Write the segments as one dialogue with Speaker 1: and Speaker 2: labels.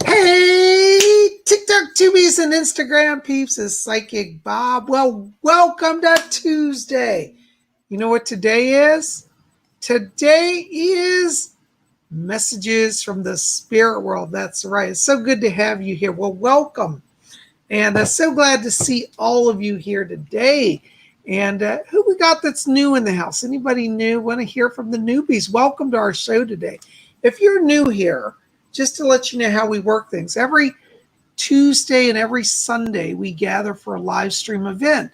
Speaker 1: Hey, TikTok tubies and Instagram peeps, is Psychic Bob. Well, welcome to Tuesday. You know what today is? Today is messages from the spirit world. That's right. It's so good to have you here. Well, welcome. And I'm so glad to see all of you here today. And who we got that's new in the house? Anybody new? Want to hear from the newbies? Welcome to our show today. If you're new here, just to let you know how we work things, every Tuesday and every Sunday we gather for a live stream event.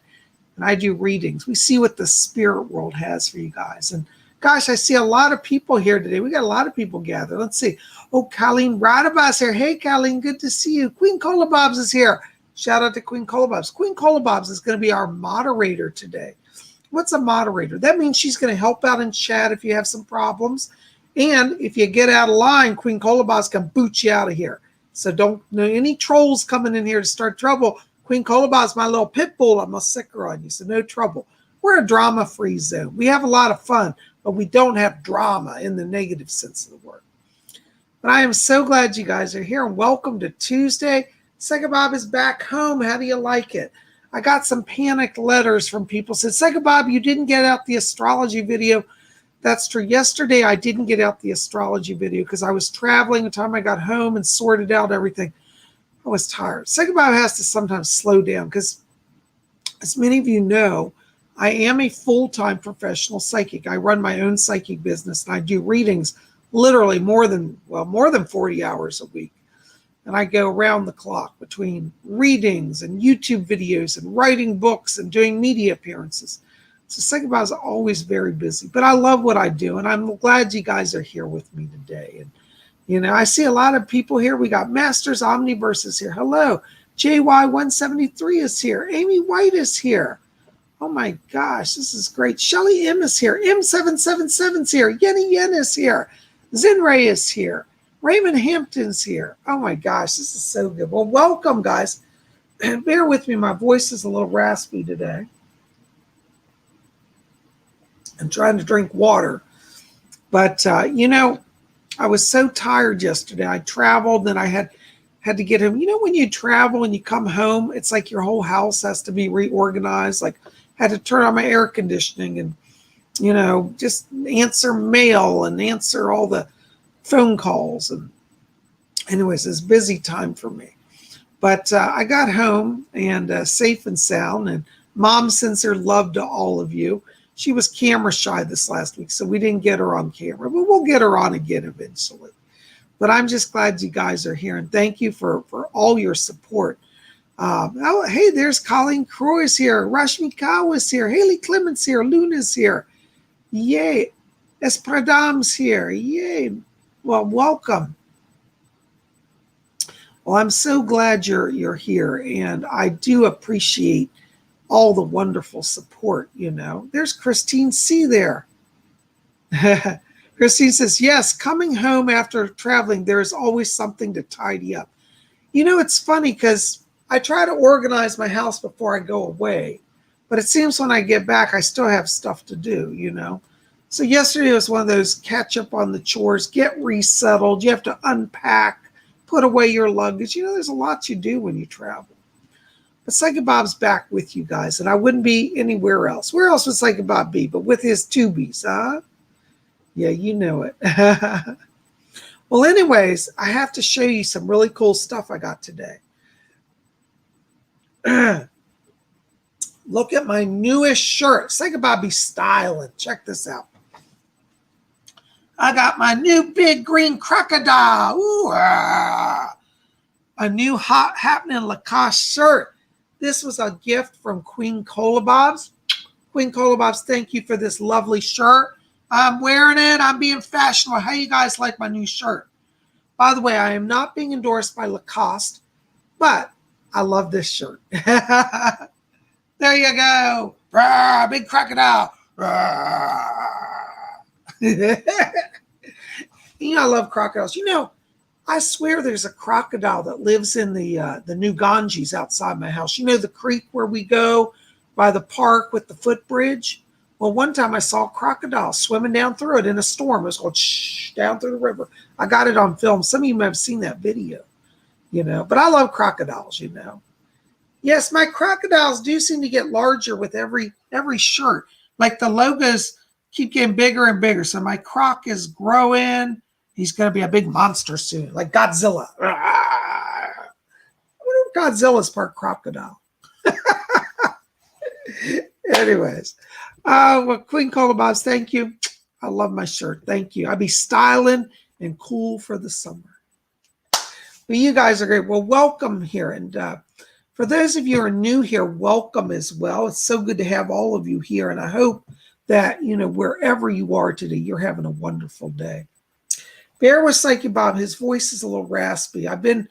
Speaker 1: And I do readings. We see what the spirit world has for you guys. And gosh, I see a lot of people here today. We got a lot of people gathered. Let's see. Oh, Colleen Radabas here. Hey, Colleen, good to see you. Queen Colabobs is here. Shout out to Queen Colabobs. Queen Colabobs is going to be our moderator today. What's a moderator? That means she's going to help out in chat if you have some problems. And if you get out of line, Queen Colabobs can boot you out of here. So don't know any trolls coming in here to start trouble. Queen Colabobs, my little pit bull, I'm going to sick her on you. So no trouble. We're a drama-free zone. We have a lot of fun, but we don't have drama in the negative sense of the word. But I am so glad you guys are here, and welcome to Tuesday. Psychic Bob is back home. How do you like it? I got some panicked letters from people. Said, Psychic Bob, you didn't get out the astrology video. That's true. Yesterday, I didn't get out the astrology video because I was traveling. The time I got home and sorted out everything, I was tired. Psychic Bob has to sometimes slow down because, as many of you know, I am a full-time professional psychic. I run my own psychic business, and I do readings literally more than 40 hours a week. And I go around the clock between readings and YouTube videos and writing books and doing media appearances. So Psychic Bob is always very busy, but I love what I do, and I'm glad you guys are here with me today. And you know, I see a lot of people here. We got Masters Omniverse is here. Hello, JY173 is here. Amy White is here. Oh my gosh, this is great. Shelly M is here. M777 is here. Yenny Yen is here. Zinray is here. Raymond Hampton's here. Oh my gosh, this is so good. Well, welcome, guys. And bear with me, my voice is a little raspy today. I'm trying to drink water. But, you know, I was so tired yesterday. I traveled and I had to get home. You know, when you travel and you come home, it's like your whole house has to be reorganized. Like, I had to turn on my air conditioning and, you know, just answer mail and answer all the phone calls. And anyways, it's busy time for me. But I got home and safe and sound. And Mom sends her love to all of you. She was camera shy this last week, so we didn't get her on camera, but we'll get her on again eventually. But I'm just glad you guys are here, and thank you for all your support. Oh, hey, there's Colleen Croy's here. Rashmi Kawa's here. Haley Clements here. Luna's here. Yay. Espradam's here. Yay. Well, welcome. Well, I'm so glad you're here, and I do appreciate all the wonderful support, you know. There's Christine C there. Christine says, yes, coming home after traveling, there is always something to tidy up. You know, it's funny because I try to organize my house before I go away, but it seems when I get back, I still have stuff to do, you know. So yesterday was one of those catch up on the chores, get resettled. You have to unpack, put away your luggage. You know, there's a lot you do when you travel. But Psychic Bob's back with you guys, and I wouldn't be anywhere else. Where else would Psychic Bob be? But with his tubies, huh? Yeah, you know it. Well, anyways, I have to show you some really cool stuff I got today. Look at my newest shirt. Psychic Bob be styling. Check this out. I got my new big green crocodile. Ooh, ah. A new hot happening Lacoste shirt. This was a gift from Queen Colabobs. Queen Colabobs, thank you for this lovely shirt. I'm wearing it. I'm being fashionable. How you guys like my new shirt? By the way, I am not being endorsed by Lacoste, but I love this shirt. There you go. Rawr, big crocodile. You know I love crocodiles. You know, I swear there's a crocodile that lives in the new Ganges outside my house. You know the creek where we go by the park with the footbridge? Well, one time I saw a crocodile swimming down through it in a storm. It was going down through the river. I got it on film. Some of you may have seen that video. But I love crocodiles. Yes, my crocodiles do seem to get larger with every shirt. Like the logos keep getting bigger and bigger. So my croc is growing. He's going to be a big monster soon, like Godzilla. I wonder if Godzilla's part crocodile. Anyways, well, Queen Colobobs, thank you. I love my shirt. Thank you. I'll be styling and cool for the summer. Well, you guys are great. Well, welcome here. And for those of you who are new here, welcome as well. It's so good to have all of you here. And I hope that, wherever you are today, you're having a wonderful day. Bear with Psychic Bob. His voice is a little raspy. I've been,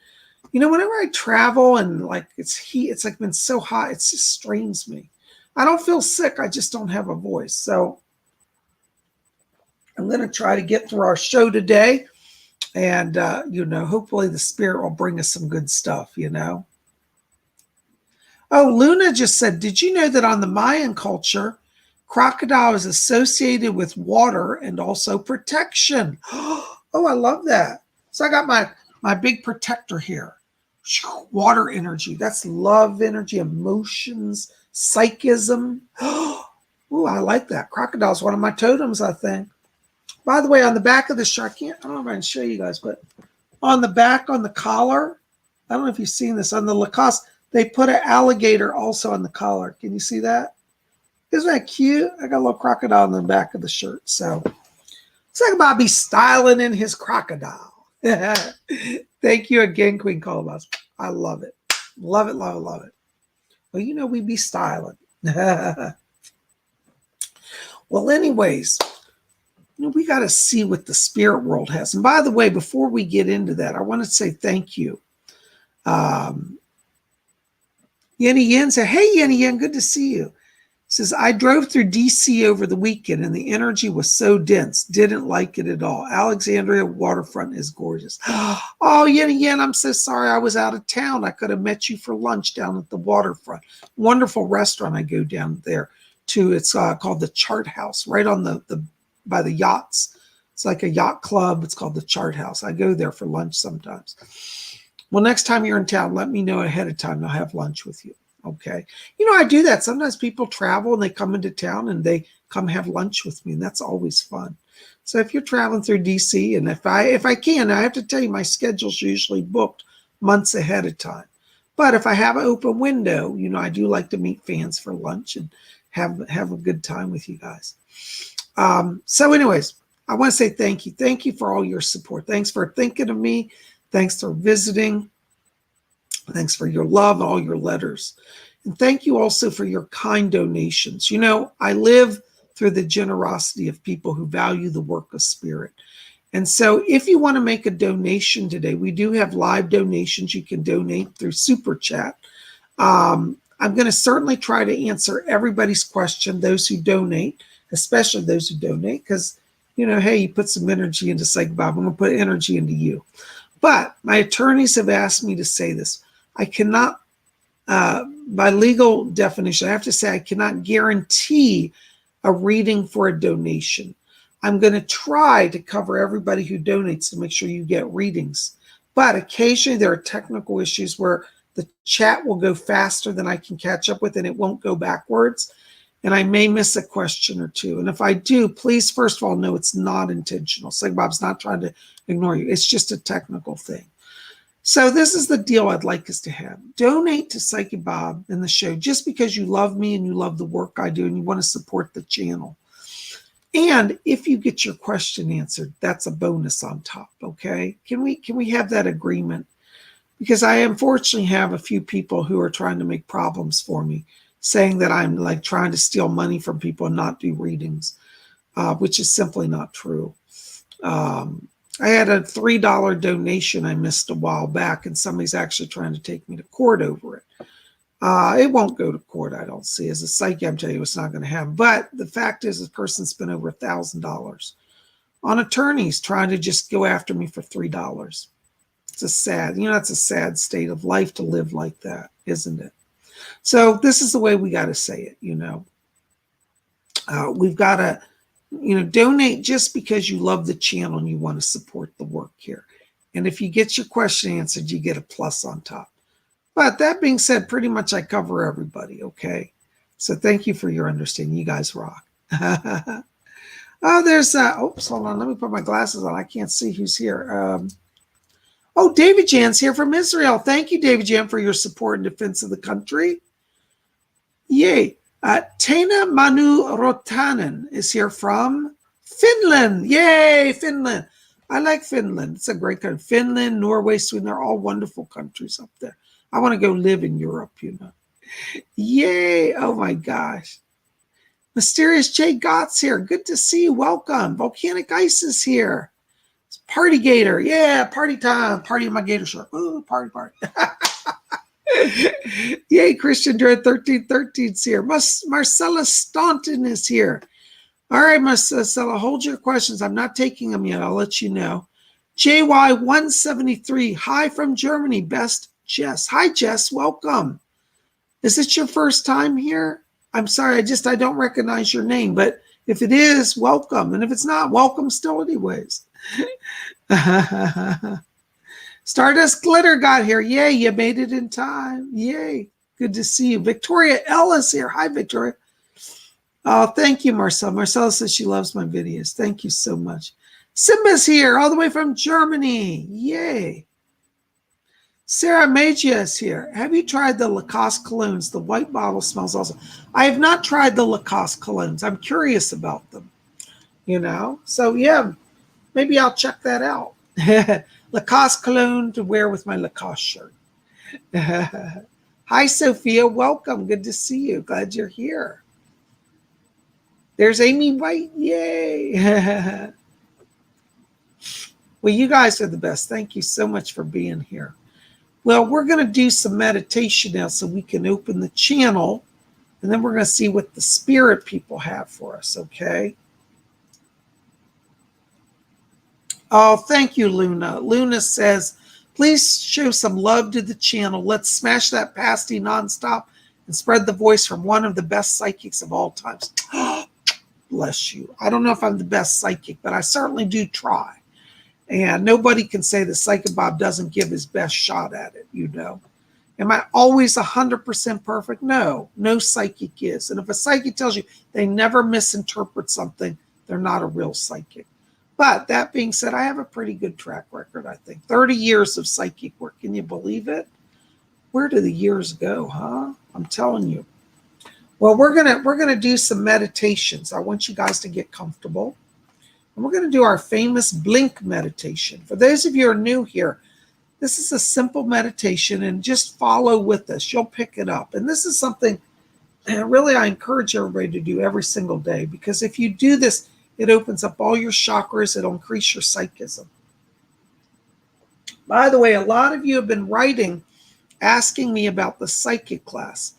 Speaker 1: whenever I travel and like it's heat, it's like been so hot, it just strains me. I don't feel sick. I just don't have a voice. So I'm going to try to get through our show today. And, hopefully the spirit will bring us some good stuff, Oh, Luna just said, did you know that on the Mayan culture, crocodile is associated with water and also protection? Oh, I love that. So I got my big protector here. Water energy. That's love energy, emotions, psychism. Oh, I like that. Crocodile is one of my totems, I think. By the way, on the back of the shirt, I don't know if I can show you guys, but on the back, on the collar, I don't know if you've seen this, on the Lacoste, they put an alligator also on the collar. Can you see that? Isn't that cute? I got a little crocodile on the back of the shirt. So it's like Bobby styling in his crocodile. Thank you again, Queen Colobos. I love it. Love it, love it, love it. Well, we be styling. Well, anyways, we got to see what the spirit world has. And by the way, before we get into that, I want to say thank you. Yenny Yen said, hey, Yenny Yen, good to see you. Says, I drove through DC over the weekend and the energy was so dense. Didn't like it at all. Alexandria waterfront is gorgeous. Oh, Yenny Yen, I'm so sorry. I was out of town. I could have met you for lunch down at the waterfront. Wonderful restaurant I go down there to. It's called the Chart House, right on the by the yachts. It's like a yacht club. It's called the Chart House. I go there for lunch sometimes. Well, next time you're in town, let me know ahead of time. I'll have lunch with you. Okay. I do that. Sometimes people travel and they come into town and they come have lunch with me. And that's always fun. So if you're traveling through DC, and if I can, I have to tell you, my schedule's usually booked months ahead of time. But if I have an open window, I do like to meet fans for lunch and have a good time with you guys. So anyways, I want to say thank you. Thank you for all your support. Thanks for thinking of me. Thanks for visiting. Thanks for your love, all your letters. And thank you also for your kind donations. I live through the generosity of people who value the work of spirit. And so if you want to make a donation today, we do have live donations. You can donate through Super Chat. I'm going to certainly try to answer everybody's question, those who donate, especially those who donate, because, hey, you put some energy into Psychic Bob. I'm going to put energy into you. But my attorneys have asked me to say this. I cannot, by legal definition, I have to say I cannot guarantee a reading for a donation. I'm going to try to cover everybody who donates to make sure you get readings. But occasionally there are technical issues where the chat will go faster than I can catch up with and it won't go backwards. And I may miss a question or two. And if I do, please, first of all, know it's not intentional. Psychic Bob's not trying to ignore you. It's just a technical thing. So this is the deal I'd like us to have. Donate to Psychic Bob in the show just because you love me and you love the work I do and you want to support the channel. And if you get your question answered, that's a bonus on top, okay? Can we have that agreement? Because I unfortunately have a few people who are trying to make problems for me, saying that I'm like trying to steal money from people and not do readings, which is simply not true. I had a $3 donation I missed a while back, and somebody's actually trying to take me to court over it. It won't go to court, I don't see. As a psychic, I'm telling you, it's not going to happen. But the fact is, this person spent over $1,000 on attorneys trying to just go after me for $3. It's a sad, it's a sad state of life to live like that, isn't it? So this is the way we got to say it, We've got to, donate just because you love the channel and you want to support the work here. And if you get your question answered, you get a plus on top. But that being said, pretty much I cover everybody, okay? So thank you for your understanding. You guys rock. Oh, there's, oops, hold on. Let me put my glasses on. I can't see who's here. Oh, David Jan's here from Israel. Thank you, David Jan, for your support and defense of the country. Yay. Tena Manu Rotanen is here from Finland. Yay, Finland. I like Finland. It's a great country. Finland, Norway, Sweden, they're all wonderful countries up there. I want to go live in Europe, you know. Yay. Oh, my gosh. Mysterious J. Gott's here. Good to see you. Welcome. Volcanic Ice is here. It's Party Gator. Yeah, party time. Party in my gator shirt. Ooh, party. Yay, Christian Dread 1313's here. Marcella Staunton is here. All right, Marcella, hold your questions. I'm not taking them yet. I'll let you know. JY173. Hi from Germany. Best Jess. Hi, Jess. Welcome. Is it your first time here? I'm sorry, I don't recognize your name, but if it is, welcome. And if it's not, welcome still anyways. Stardust Glitter got here. Yay, you made it in time. Yay, good to see you. Victoria Ellis here. Hi, Victoria. Oh, thank you, Marcella. Marcella says she loves my videos. Thank you so much. Simba's here, all the way from Germany. Yay. Sarah Magia is here. Have you tried the Lacoste colognes? The white bottle smells awesome. I have not tried the Lacoste colognes. I'm curious about them, you know? So, yeah, maybe I'll check that out. Lacoste cologne to wear with my Lacoste shirt. Hi, Sophia. Welcome. Good to see you. Glad you're here. There's Amy White. Yay. Well, you guys are the best. Thank you so much for being here. Well, we're going to do some meditation now so we can open the channel, and then we're going to see what the spirit people have for us, okay? Oh, thank you, Luna. Luna says, please show some love to the channel. Let's smash that pasty nonstop and spread the voice from one of the best psychics of all times. Bless you. I don't know if I'm the best psychic, but I certainly do try. And nobody can say that Psychic Bob doesn't give his best shot at it, you know. Am I always 100% perfect? No, no psychic is. And if a psychic tells you they never misinterpret something, they're not a real psychic. But that being said, I have a pretty good track record, I think. 30 years of psychic work. Can you believe it? Where do the years go, huh? I'm telling you. Well, we're gonna do some meditations. I want you guys to get comfortable. And we're going to do our famous blink meditation. For those of you who are new here, this is a simple meditation, and just follow with us. You'll pick it up. And this is something really I encourage everybody to do every single day, because if you do this, it opens up all your chakras. It'll increase your psychism. By the way, a lot of you have been writing, asking me about the psychic class.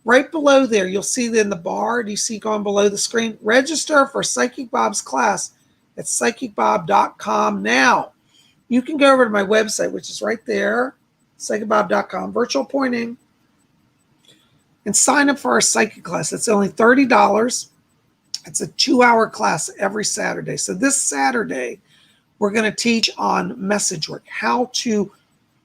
Speaker 1: Right below there, you'll see in the bar, do you see going below the screen? Register for Psychic Bob's class at PsychicBob.com now. You can go over to my website, which is right there, PsychicBob.com, virtual pointing, and sign up for our psychic class. It's only $30. It's a 2-hour class every Saturday. So this Saturday, we're going to teach on message work, how to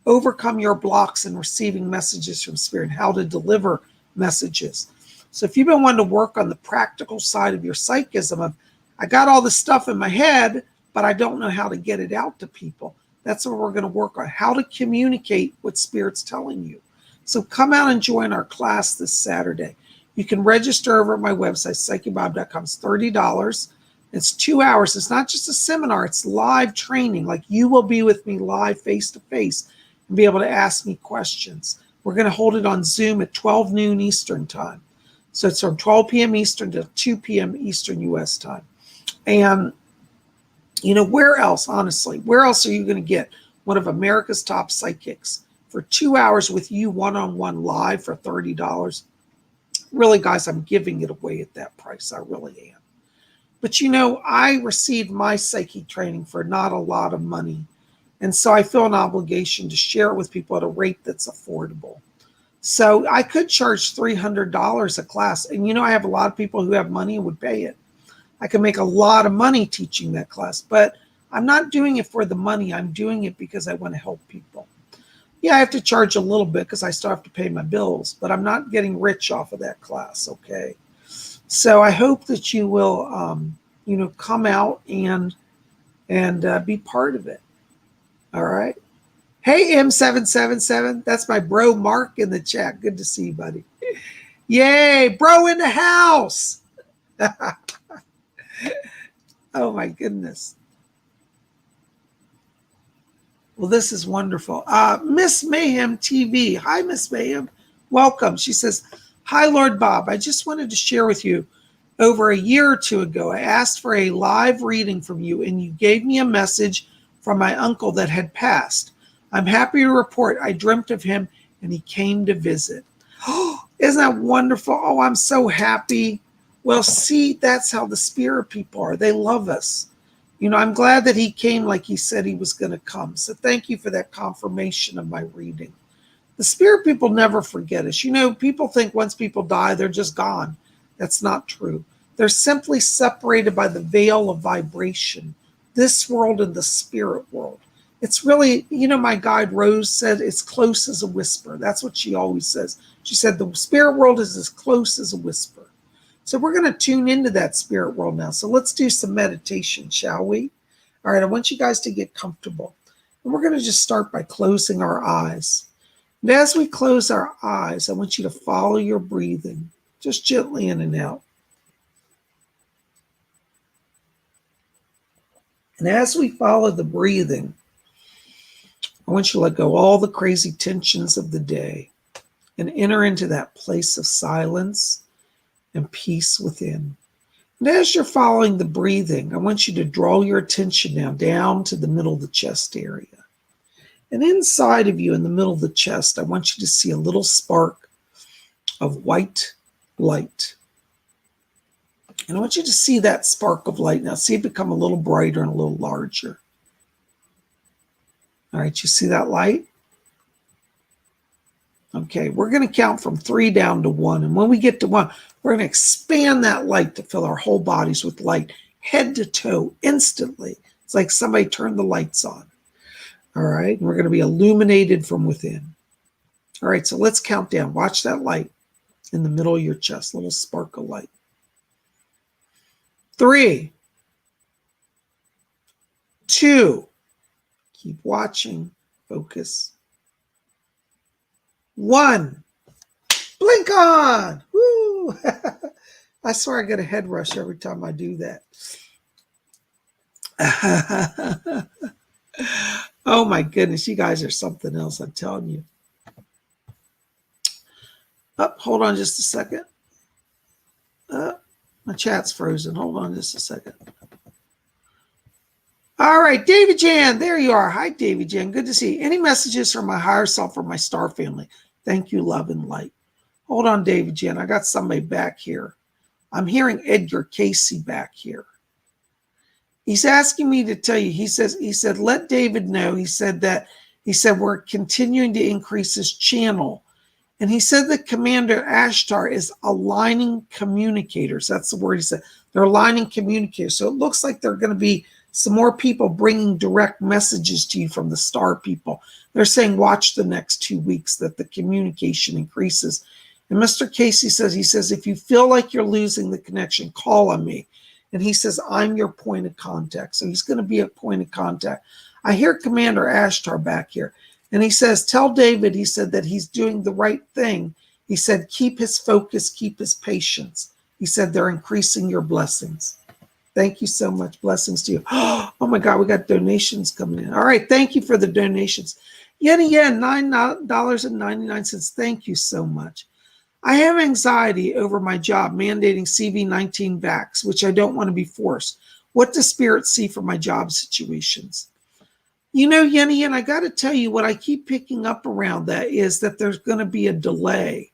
Speaker 1: overcome your blocks in receiving messages from spirit, how to deliver messages. So if you've been wanting to work on the practical side of your psychism of, I got all this stuff in my head, but I don't know how to get it out to people. That's what we're going to work on, how to communicate what Spirit's telling you. So come out and join our class this Saturday. You can register over at my website, PsychicBob.com. It's $30. It's 2 hours. It's not just a seminar. It's live training. Like you will be with me live face-to-face and be able to ask me questions. We're going to hold it on Zoom at 12 noon Eastern time. So it's from 12 p.m. Eastern to 2 p.m. Eastern U.S. time. And, you know, where else, honestly, where else are you going to get one of America's top psychics for 2 hours with you one-on-one live for $30? Really, guys, I'm giving it away at that price. I really am. But, you know, I received my psychic training for not a lot of money. And so I feel an obligation to share it with people at a rate that's affordable. So I could charge $300 a class. And, you know, I have a lot of people who have money and would pay it. I can make a lot of money teaching that class, but I'm not doing it for the money. I'm doing it because I want to help people. Yeah, I have to charge a little bit because I still have to pay my bills, but I'm not getting rich off of that class, okay? So I hope that you will, come out and be part of it. All right. Hey, M777, that's my bro Mark in the chat. Good to see you, buddy. Yay, bro in the house. Oh my goodness. Well, this is wonderful. Miss Mayhem TV. Hi, Miss Mayhem. Welcome. She says, hi, Lord Bob. I just wanted to share with you. Over a year or two ago, I asked for a live reading from you, and you gave me a message from my uncle that had passed. I'm happy to report I dreamt of him, and he came to visit. Oh, isn't that wonderful? Oh, I'm so happy. Well, see, that's how the spirit people are. They love us. I'm glad that he came like he said he was going to come. So thank you for that confirmation of my reading. The spirit people never forget us. People think once people die, they're just gone. That's not true. They're simply separated by the veil of vibration, this world and the spirit world. It's really, my guide Rose said it's close as a whisper. That's what she always says. She said the spirit world is as close as a whisper. So we're going to tune into that spirit world now. So let's do some meditation, shall we? All right, I want you guys to get comfortable. And we're going to just start by closing our eyes. And as we close our eyes, I want you to follow your breathing, just gently in and out. And as we follow the breathing, I want you to let go all the crazy tensions of the day and enter into that place of silence and peace within. And as you're following the breathing, I want you to draw your attention now down to the middle of the chest area. And inside of you, in the middle of the chest, I want you to see a little spark of white light. And I want you to see that spark of light now. See it become a little brighter and a little larger. All right, you see that light? Okay, we're going to count from 3 down to 1. And when we get to 1, we're going to expand that light to fill our whole bodies with light, head to toe, instantly. It's like somebody turned the lights on. All right, and we're going to be illuminated from within. All right, so let's count down. Watch that light in the middle of your chest, little spark of light. 3, 2, keep watching, focus. 1, blink on. Woo! I swear I get a head rush every time I do that. Oh my goodness, you guys are something else, I'm telling you. Oh, hold on just a second. My chat's frozen. Hold on just a second. All right, David Jan, there you are. Hi, David Jan. Good to see you. Any messages from my higher self or my star family? Thank you, love and light. Hold on, David Jan. I got somebody back here. I'm hearing Edgar Casey back here. He's asking me to tell you, he said, let David know. He said we're continuing to increase his channel. And he said that Commander Ashtar is aligning communicators. That's the word he said. They're aligning communicators. So it looks like there are going to be some more people bringing direct messages to you from the star people. They're saying, watch the next 2 weeks that the communication increases. And Mr. Casey says, if you feel like you're losing the connection, call on me. And he says, I'm your point of contact. So he's going to be a point of contact. I hear Commander Ashtar back here. And he says, tell David, he said that he's doing the right thing. He said, keep his focus, keep his patience. He said, they're increasing your blessings. Thank you so much. Blessings to you. Oh my God, we got donations coming in. All right, thank you for the donations. Yen, $9.99. Thank you so much. I have anxiety over my job mandating CV-19 vax, which I don't want to be forced. What does Spirit see for my job situations? Yen, I got to tell you, what I keep picking up around that is that there's going to be a delay.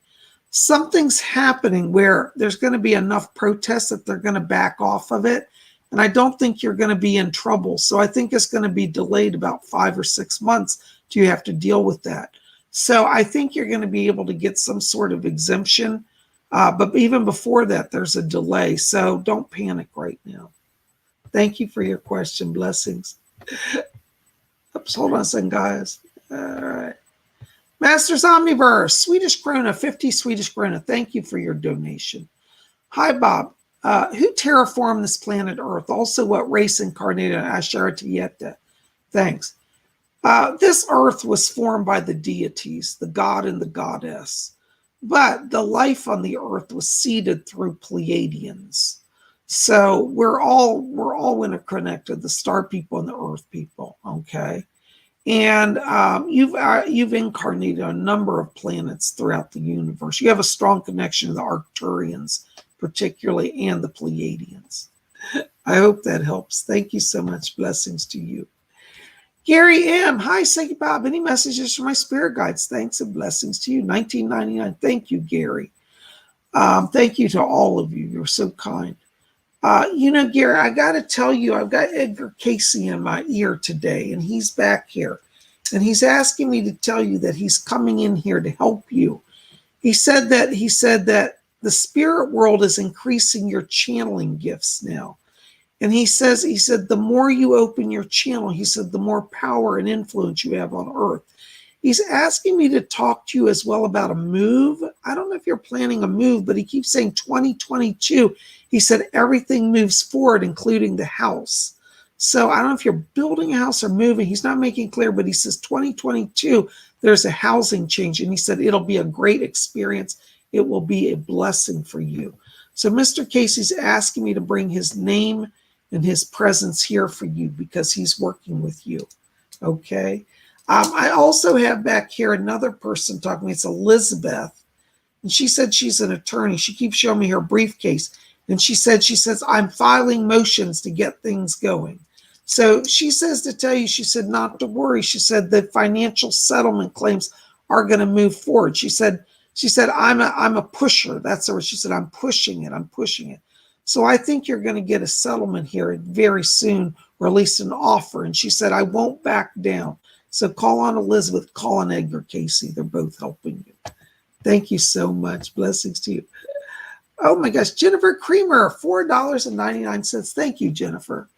Speaker 1: Something's happening where there's going to be enough protests that they're going to back off of it. And I don't think you're going to be in trouble. So I think it's going to be delayed about 5 or 6 months till you have to deal with that. So I think you're going to be able to get some sort of exemption. But even before that, there's a delay. So don't panic right now. Thank you for your question. Blessings. Oops, hold on a second, guys. All right. Masters Omniverse, Swedish krona, 50 Swedish krona. Thank you for your donation. Hi, Bob. Who terraformed this planet Earth? Also, what race incarnated Asheratieta? Thanks. This Earth was formed by the deities, the god and the goddess. But the life on the Earth was seeded through Pleiadians. So we're all interconnected, the star people and the Earth people. Okay. And you've incarnated a number of planets throughout the universe. You have a strong connection to the Arcturians, particularly, and the Pleiadians. I hope that helps. Thank you so much. Blessings to you. Gary M. Hi, Psychic Bob. Any messages from my spirit guides? Thanks and blessings to you. 1999. Thank you, Gary. Thank you to all of you. You're so kind. Gary, I got to tell you, I've got Edgar Casey in my ear today, and he's back here. And he's asking me to tell you that he's coming in here to help you. He said that the spirit world is increasing your channeling gifts now. And he said, the more you open your channel, he said, the more power and influence you have on Earth. He's asking me to talk to you as well about a move. I don't know if you're planning a move, but he keeps saying 2022. He said everything moves forward, including the house. So I don't know if you're building a house or moving. He's not making clear, but he says 2022, there's a housing change. And he said it'll be a great experience. It will be a blessing for you. So Mr. Casey's asking me to bring his name and his presence here for you because he's working with you. Okay. I also have back here another person talking to me. It's Elizabeth. And she said she's an attorney. She keeps showing me her briefcase. And she says, I'm filing motions to get things going. So she says to tell you, she said, not to worry. She said the financial settlement claims are going to move forward. She said, I'm a pusher. That's her. She said, I'm pushing it. So I think you're going to get a settlement here very soon, or at least an offer. And she said, I won't back down. So call on Elizabeth, call on Edgar Casey. They're both helping you. Thank you so much. Blessings to you. Oh my gosh, Jennifer Creamer, $4.99. Thank you, Jennifer.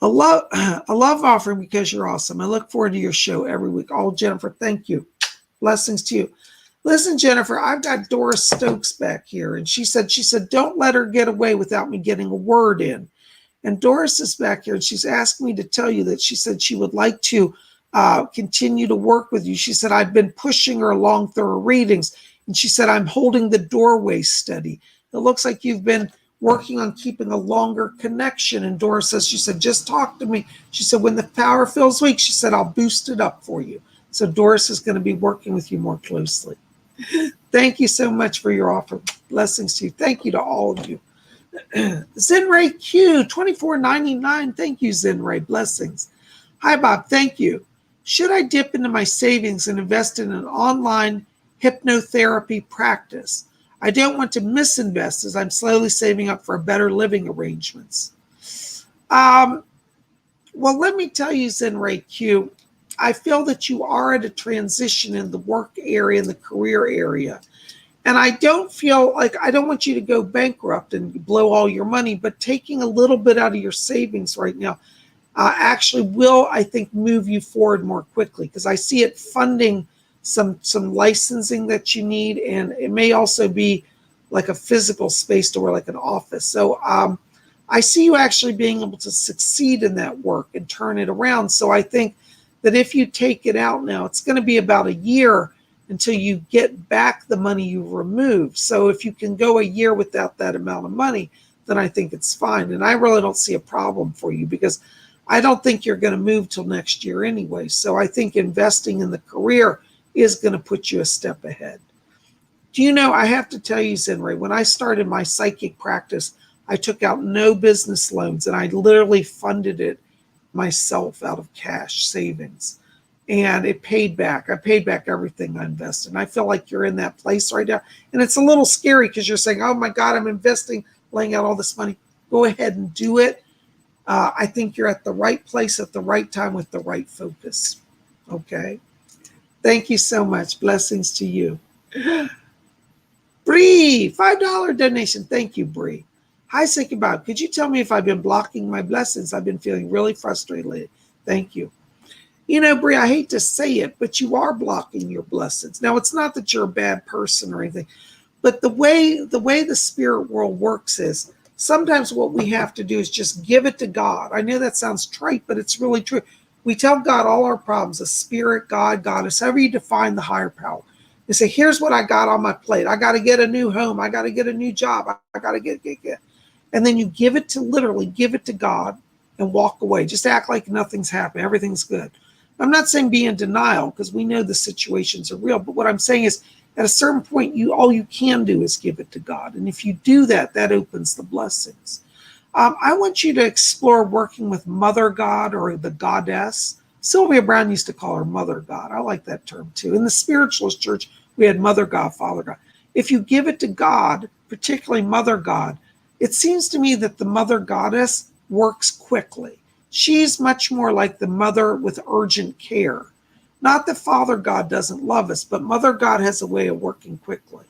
Speaker 1: A love offering because you're awesome. I look forward to your show every week. Oh, Jennifer, thank you. Blessings to you. Listen, Jennifer, I've got Doris Stokes back here, and she said, don't let her get away without me getting a word in. And Doris is back here, and she's asked me to tell you that she said she would like to continue to work with you. She said, I've been pushing her along through her readings. And she said, I'm holding the doorway steady. It looks like you've been working on keeping a longer connection. And Doris says, she said, just talk to me. She said, when the power feels weak, she said, I'll boost it up for you. So Doris is going to be working with you more closely. Thank you so much for your offer. Blessings to you. Thank you to all of you. Zenray Q, $24.99. Thank you, Zenray. Blessings. Hi, Bob. Thank you. Should I dip into my savings and invest in an online hypnotherapy practice? I don't want to misinvest as I'm slowly saving up for better living arrangements. Well, let me tell you, Zenray Q, I feel that you are at a transition in the work area, in the career area. And I don't want you to go bankrupt and blow all your money, but taking a little bit out of your savings right now actually will, I think, move you forward more quickly because I see it funding some licensing that you need, and it may also be like a physical space to where like an office. So I see you actually being able to succeed in that work and turn it around. So I think that if you take it out now, it's going to be about a year until you get back the money you removed. So if you can go a year without that amount of money, then I think it's fine. And I really don't see a problem for you because I don't think you're going to move till next year anyway. So I think investing in the career is going to put you a step ahead. Do you know, I have to tell you, Zenray, when I started my psychic practice, I took out no business loans and I literally funded it myself out of cash savings. And it paid back. I paid back everything I invested. And I feel like you're in that place right now. And it's a little scary because you're saying, oh my God, I'm investing, laying out all this money. Go ahead and do it. I think you're at the right place at the right time with the right focus. Okay. Thank you so much. Blessings to you. Bree, $5 donation. Thank you, Bree. Hi, Psychic Bob. Could you tell me if I've been blocking my blessings? I've been feeling really frustrated lately. Thank you. You know, Brie, I hate to say it, but you are blocking your blessings. Now, it's not that you're a bad person or anything, but the way the spirit world works is sometimes what we have to do is just give it to God. I know that sounds trite, but it's really true. We tell God all our problems, a spirit, God, goddess, however you define the higher power. You say, here's what I got on my plate. I got to get a new home. I got to get a new job. I got to get. And then you give it to, literally give it to God and walk away. Just act like nothing's happened. Everything's good. I'm not saying be in denial because we know the situations are real. But what I'm saying is at a certain point, all you can do is give it to God. And if you do that, that opens the blessings. I want you to explore working with Mother God or the Goddess. Sylvia Brown used to call her Mother God. I like that term too. In the Spiritualist church, we had Mother God, Father God. If you give it to God, particularly Mother God, it seems to me that the Mother Goddess works quickly. She's much more like the mother with urgent care. Not that Father God doesn't love us, but Mother God has a way of working quickly.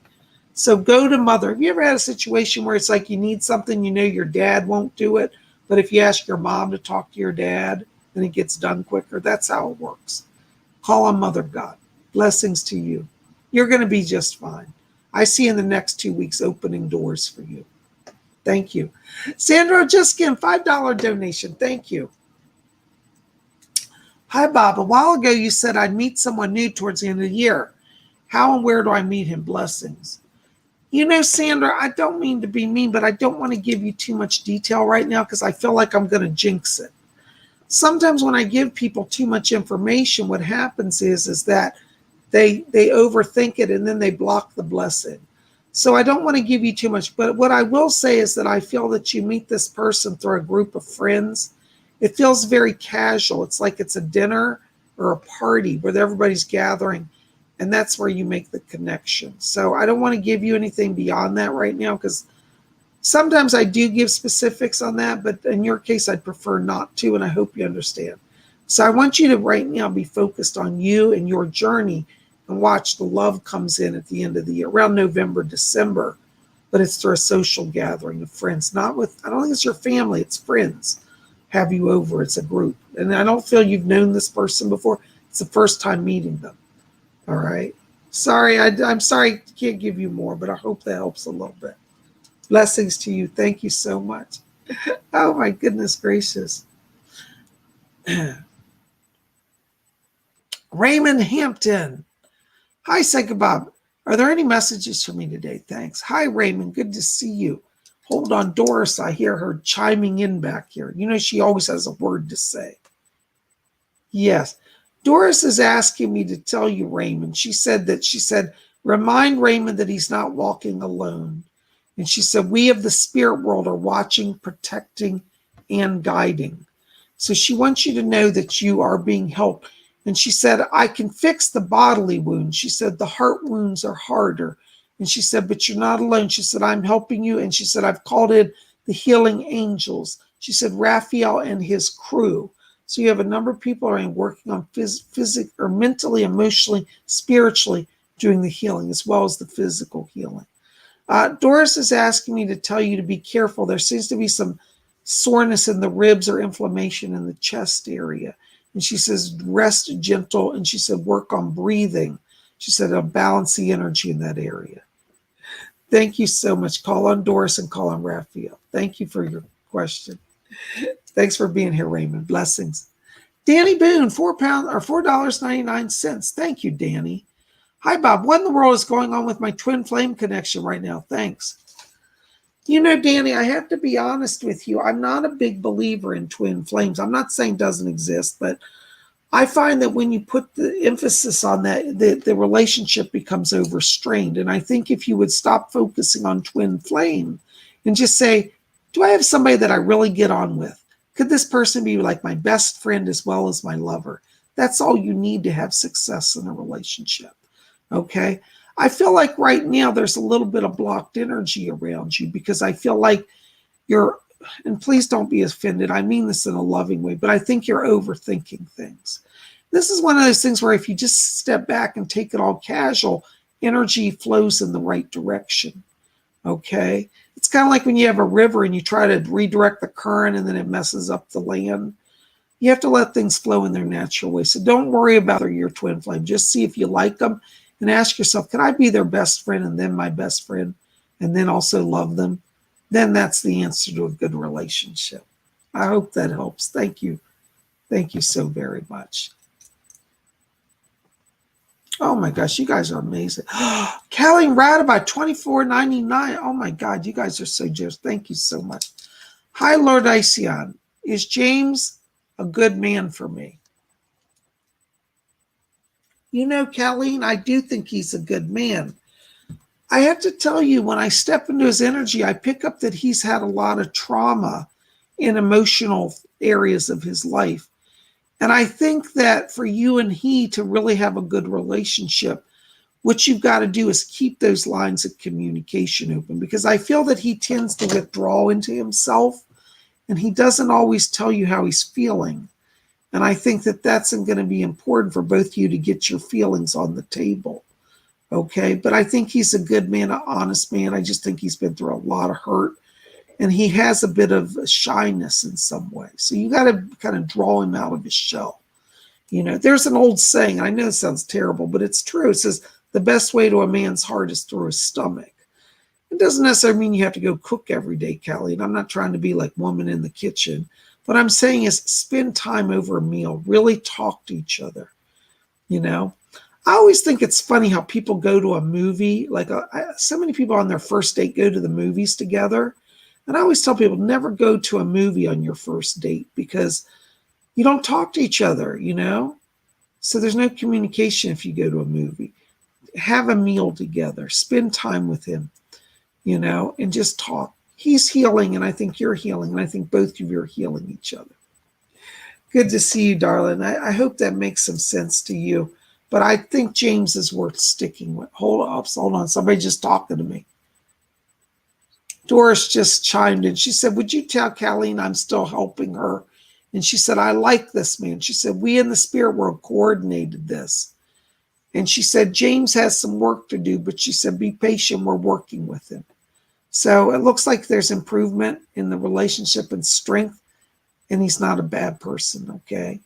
Speaker 1: So go to Mother. Have you ever had a situation where it's like you need something, you know your dad won't do it, but if you ask your mom to talk to your dad, then it gets done quicker? That's how it works. Call on Mother God. Blessings to you. You're going to be just fine. I see in the next 2 weeks opening doors for you. Thank you. Sandra Jiskin, $5 donation. Thank you. Hi, Bob. A while ago, you said I'd meet someone new towards the end of the year. How and where do I meet him? Blessings. You know, Sandra, I don't mean to be mean, but I don't want to give you too much detail right now because I feel like I'm going to jinx it. Sometimes when I give people too much information, what happens is that they overthink it and then they block the blessing. So I don't want to give you too much, but what I will say is that I feel that you meet this person through a group of friends. It feels very casual. It's like it's a dinner or a party where everybody's gathering, and that's where you make the connection. So I don't want to give you anything beyond that right now because sometimes I do give specifics on that, but in your case, I'd prefer not to, and I hope you understand. So I want you to right now be focused on you and your journey and watch the love comes in at the end of the year, around November, December, but it's through a social gathering of friends, not with, I don't think it's your family, it's friends. Have you over, it's a group. And I don't feel you've known this person before. It's the first time meeting them. All right. Sorry, I'm sorry I can't give you more, but I hope that helps a little bit. Blessings to you. Thank you so much. Oh my goodness gracious. Raymond Hampton. Hi, Psychic Bob. Are there any messages for me today? Thanks. Hi, Raymond. Good to see you. Hold on, Doris. I hear her chiming in back here. You know, she always has a word to say. Yes. Doris is asking me to tell you, Raymond. She said, remind Raymond that he's not walking alone. And she said, we of the spirit world are watching, protecting, and guiding. So she wants you to know that you are being helped. And she said, I can fix the bodily wounds. She said, the heart wounds are harder. And she said, but you're not alone. She said, I'm helping you. And she said, I've called in the healing angels. She said, Raphael and his crew. So you have a number of people are working on physically or mentally, emotionally, spiritually doing the healing as well as the physical healing. Doris is asking me to tell you to be careful. There seems to be some soreness in the ribs or inflammation in the chest area. And she says, rest gentle. And she said, work on breathing. She said, I'll balance the energy in that area. Thank you so much. Call on Doris and call on Raphael. Thank you for your question. Thanks for being here, Raymond. Blessings. Danny Boone, $4.99. Thank you, Danny. Hi, Bob. What in the world is going on with my twin flame connection right now? Thanks. You know, Danny, I have to be honest with you. I'm not a big believer in twin flames. I'm not saying it doesn't exist, but I find that when you put the emphasis on that, the relationship becomes overstrained. And I think if you would stop focusing on twin flame and just say, do I have somebody that I really get on with? Could this person be like my best friend as well as my lover? That's all you need to have success in a relationship. Okay? I feel like right now there's a little bit of blocked energy around you because I feel like you're, and please don't be offended, I mean this in a loving way, but I think you're overthinking things. This is one of those things where if you just step back and take it all casual, energy flows in the right direction. Okay? It's kind of like when you have a river and you try to redirect the current and then it messes up the land. You have to let things flow in their natural way. So don't worry about your twin flame. Just see if you like them and ask yourself, can I be their best friend and then my best friend and then also love them? Then that's the answer to a good relationship. I hope that helps. Thank you. Thank you so very much. Oh my gosh, you guys are amazing. Callie Rada by $24.99. Oh my God, you guys are so generous. Thank you so much. Hi, Lord Ision. Is James a good man for me? You know, Colleen, I do think he's a good man. I have to tell you, when I step into his energy, I pick up that he's had a lot of trauma in emotional areas of his life. And I think that for you and he to really have a good relationship, what you've got to do is keep those lines of communication open, because I feel that he tends to withdraw into himself and he doesn't always tell you how he's feeling. And I think that that's going to be important for both of you to get your feelings on the table. Okay. But I think he's a good man, an honest man. I just think he's been through a lot of hurt and he has a bit of shyness in some way. So you got to kind of draw him out of his shell. You know, there's an old saying, I know it sounds terrible, but it's true. It says the best way to a man's heart is through his stomach. It doesn't necessarily mean you have to go cook every day, Callie. And I'm not trying to be like woman in the kitchen. What I'm saying is spend time over a meal, really talk to each other. You know, I always think it's funny how people go to a movie, like so many people on their first date go to the movies together. And I always tell people, never go to a movie on your first date because you don't talk to each other, you know? So there's no communication if you go to a movie. Have a meal together, spend time with him, you know, and just talk. He's healing, and I think you're healing, and I think both of you are healing each other. Good to see you, darling. I hope that makes some sense to you. But I think James is worth sticking with. Hold on. Somebody just talking to me. Doris just chimed in. She said, would you tell Colleen I'm still helping her? And she said, I like this man. She said, we in the spirit world coordinated this. And she said, James has some work to do, but she said, be patient. We're working with him. So it looks like there's improvement in the relationship and strength, and he's not a bad person, okay?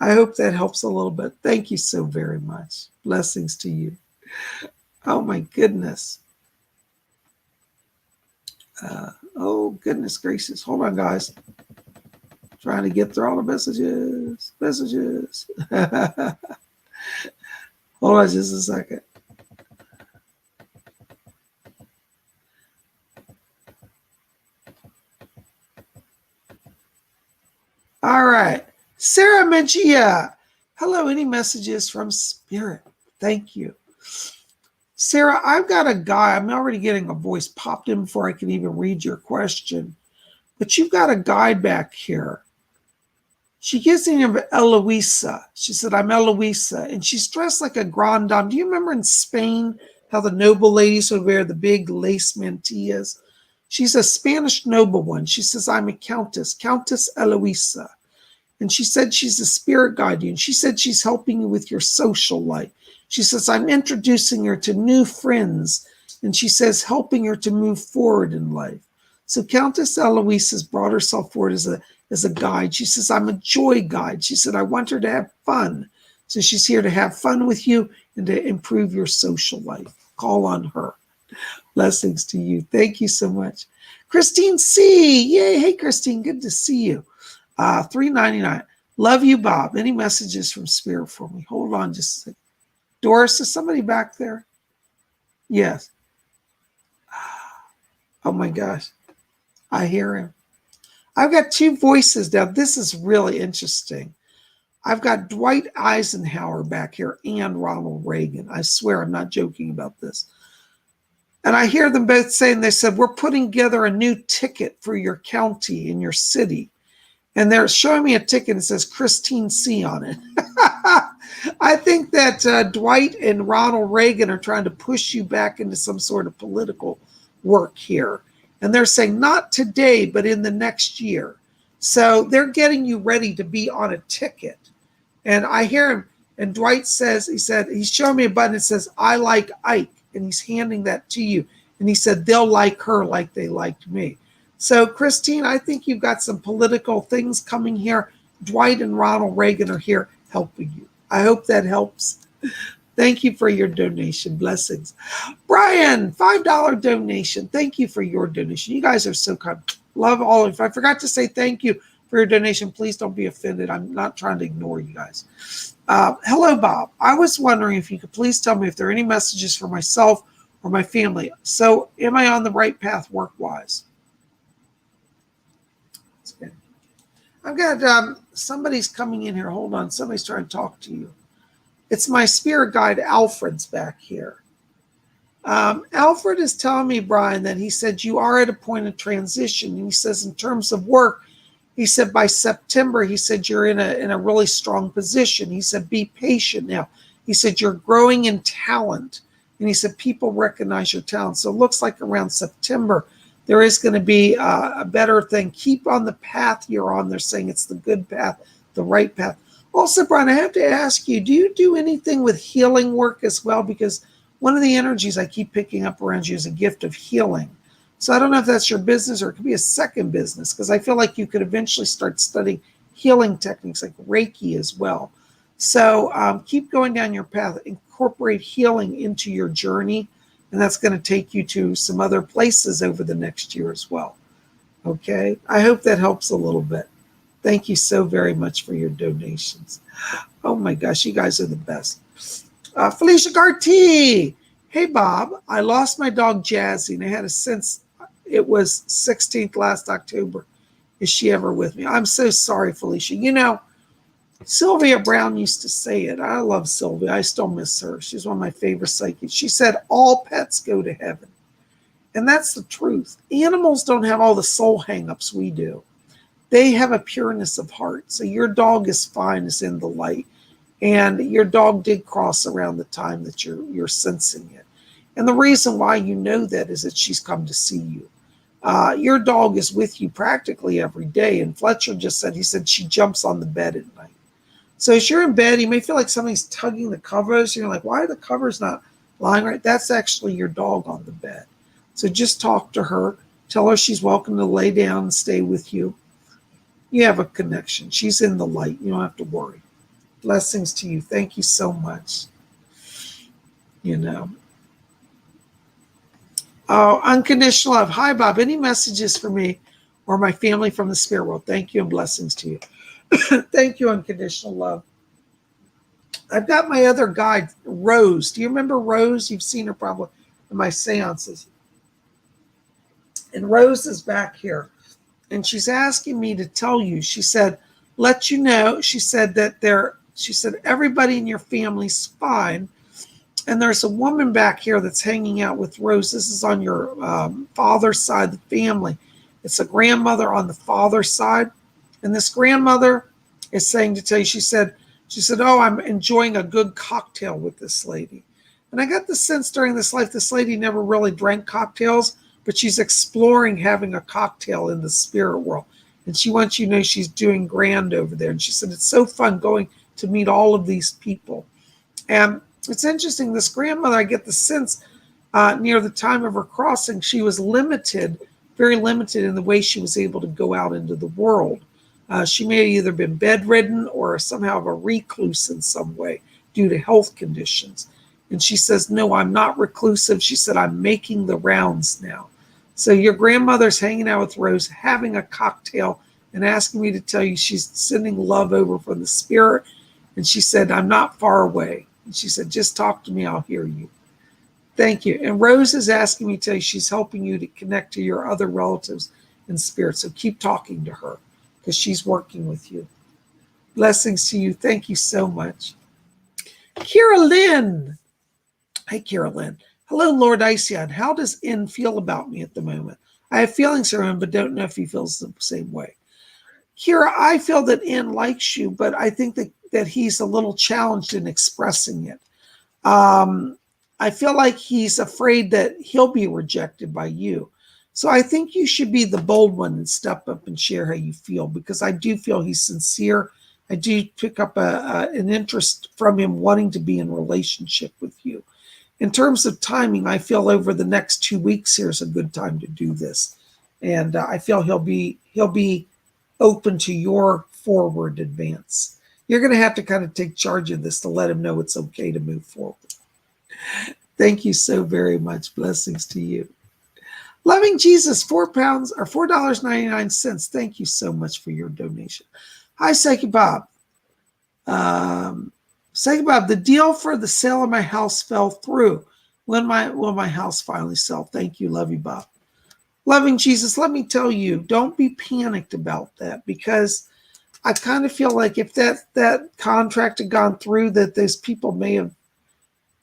Speaker 1: I hope that helps a little bit. Thank you so very much. Blessings to you. Oh, my goodness. Oh, goodness gracious. Hold on, guys. Trying to get through all the messages. Hold on just a second. All right. Sarah Menchia. Hello, any messages from Spirit? Thank you. Sarah, I've got a guy. I'm already getting a voice popped in before I can even read your question. But you've got a guy back here. She gives the name of Eloisa. She said, I'm Eloisa. And she's dressed like a grand dame. Do you remember in Spain how the noble ladies would wear the big lace mantillas? She's a Spanish noblewoman. She says, I'm a countess, Countess Eloisa. And she said she's a spirit guardian. She said she's helping you with your social life. She says, I'm introducing her to new friends. And she says, helping her to move forward in life. So Countess Eloisa has brought herself forward as a guide. She says, I'm a joy guide. She said, I want her to have fun. So she's here to have fun with you and to improve your social life. Call on her. Blessings to you. Thank you so much. Christine C. Yay. Hey, Christine. Good to see you. $3.99. Love you, Bob. Any messages from Spirit for me? Hold on just a second. Doris, is somebody back there? Yes. Oh, my gosh. I hear him. I've got two voices now. This is really interesting. I've got Dwight Eisenhower back here and Ronald Reagan. I swear I'm not joking about this. And I hear them both saying, they said, we're putting together a new ticket for your county and your city. And they're showing me a ticket that says Christine C on it. I think that Dwight and Ronald Reagan are trying to push you back into some sort of political work here. And they're saying not today, but in the next year. So they're getting you ready to be on a ticket. And I hear him, and Dwight says, he's showing me a button that says, I like Ike. And he's handing that to you. And he said, they'll like her like they liked me. So, Christine, I think you've got some political things coming here. Dwight and Ronald Reagan are here helping you. I hope that helps. Thank you for your donation. Blessings. Brian, $5 donation. Thank you for your donation. You guys are so kind. Love all of you. If I forgot to say thank you for your donation, please don't be offended. I'm not trying to ignore you guys. Hello, Bob. I was wondering if you could please tell me if there are any messages for myself or my family. So am I on the right path work-wise? That's good. I've got somebody's coming in here. Hold on. Somebody's trying to talk to you. It's my spirit guide, Alfred's back here. Alfred is telling me, Brian, that he said you are at a point of transition. And he says in terms of work, he said by September, he said you're in a really strong position. He said be patient now. He said you're growing in talent. And he said people recognize your talent. So it looks like around September, there is going to be a better thing. Keep on the path you're on. They're saying it's the good path, the right path. Also, Brian, I have to ask you, do you do anything with healing work as well? Because one of the energies I keep picking up around you is a gift of healing. So I don't know if that's your business or it could be a second business, because I feel like you could eventually start studying healing techniques like Reiki as well. So keep going down your path, incorporate healing into your journey, and that's going to take you to some other places over the next year as well. Okay, I hope that helps a little bit. Thank you so very much for your donations. Oh my gosh, you guys are the best. Felicia Garty. Hey, Bob, I lost my dog Jazzy, and I had a sense it was 16th last October. Is she ever with me? I'm so sorry, Felicia. You know, Sylvia Brown used to say it. I love Sylvia. I still miss her. She's one of my favorite psychics. She said, all pets go to heaven. And that's the truth. Animals don't have all the soul hang-ups we do. They have a pureness of heart. So your dog is fine, is in the light. And your dog did cross around the time that you're sensing it. And the reason why you know that is that she's come to see you. Your dog is with you practically every day. And Fletcher just said, he said she jumps on the bed at night. So as you're in bed, you may feel like somebody's tugging the covers. You're like, why are the covers not lying right? That's actually your dog on the bed. So just talk to her. Tell her she's welcome to lay down and stay with you. You have a connection. She's in the light. You don't have to worry. Blessings to you. Thank you so much. You know. Oh, unconditional love. Hi, Bob. Any messages for me or my family from the spirit world? Thank you and blessings to you. Thank you, unconditional love. I've got my other guide, Rose. Do you remember Rose? You've seen her probably in my seances. And Rose is back here. And she's asking me to tell you, she said, let you know, she said that she said, everybody in your family's fine. And there's a woman back here that's hanging out with Rose. This is on your father's side of the family. It's a grandmother on the father's side. And this grandmother is saying to tell you, she said, oh, I'm enjoying a good cocktail with this lady. And I got the sense during this life, this lady never really drank cocktails, but she's exploring having a cocktail in the spirit world. And she wants you to know she's doing grand over there. And she said, it's so fun going to meet all of these people. And it's interesting, this grandmother, I get the sense near the time of her crossing, she was limited, very limited in the way she was able to go out into the world. She may have either been bedridden or somehow a recluse in some way due to health conditions. And she says, no, I'm not reclusive. She said, I'm making the rounds now. So your grandmother's hanging out with Rose, having a cocktail and asking me to tell you she's sending love over from the spirit. And she said, I'm not far away. And she said, just talk to me. I'll hear you. Thank you. And Rose is asking me to tell you she's helping you to connect to your other relatives in spirit. So keep talking to her because she's working with you. Blessings to you. Thank you so much. Kira Lynn. Hi, Kira Lynn. Hello, Lord Iceon. How does N feel about me at the moment? I have feelings for him, but don't know if he feels the same way. Kira, I feel that N likes you, but I think that he's a little challenged in expressing it. I feel like he's afraid that he'll be rejected by you. So I think you should be the bold one and step up and share how you feel, because I do feel he's sincere. I do pick up an interest from him wanting to be in relationship with you. In terms of timing, I feel over the next 2 weeks here is a good time to do this. And I feel he'll be open to your forward advance. You're going to have to kind of take charge of this to let him know it's okay to move forward. Thank you so very much. Blessings to you. Loving Jesus, £4 or $4.99. Thank you so much for your donation. Hi, Psychic Bob. Psychic Bob, the deal for the sale of my house fell through. When will my house finally sell? Thank you. Love you, Bob. Loving Jesus, let me tell you, don't be panicked about that, because I kind of feel like if that contract had gone through, that those people may have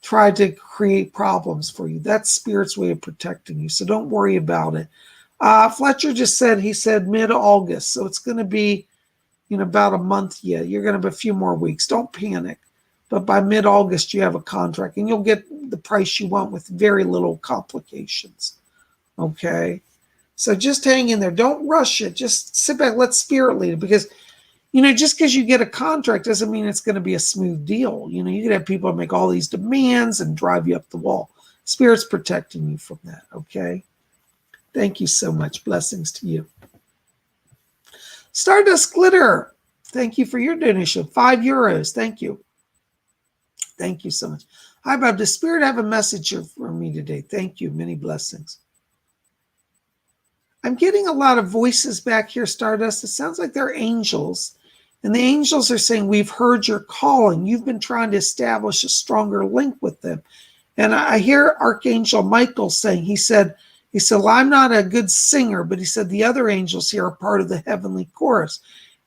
Speaker 1: tried to create problems for you. That's Spirit's way of protecting you. So don't worry about it. Fletcher just said, he said mid-August. So it's going to be, about a month yet. You're going to have a few more weeks. Don't panic. But by mid-August, you have a contract and you'll get the price you want with very little complications. Okay? So just hang in there. Don't rush it. Just sit back. Let Spirit lead it, because just because you get a contract doesn't mean it's going to be a smooth deal. You could have people make all these demands and drive you up the wall. Spirit's protecting you from that, okay? Thank you so much. Blessings to you. Stardust Glitter, thank you for your donation. €5. Thank you. Thank you so much. Hi, Bob. Does Spirit have a message for me today? Thank you. Many blessings. I'm getting a lot of voices back here, Stardust. It sounds like they're angels. And the angels are saying, we've heard your calling. You've been trying to establish a stronger link with them. And I hear Archangel Michael saying, he said, well, I'm not a good singer, but he said the other angels here are part of the heavenly chorus.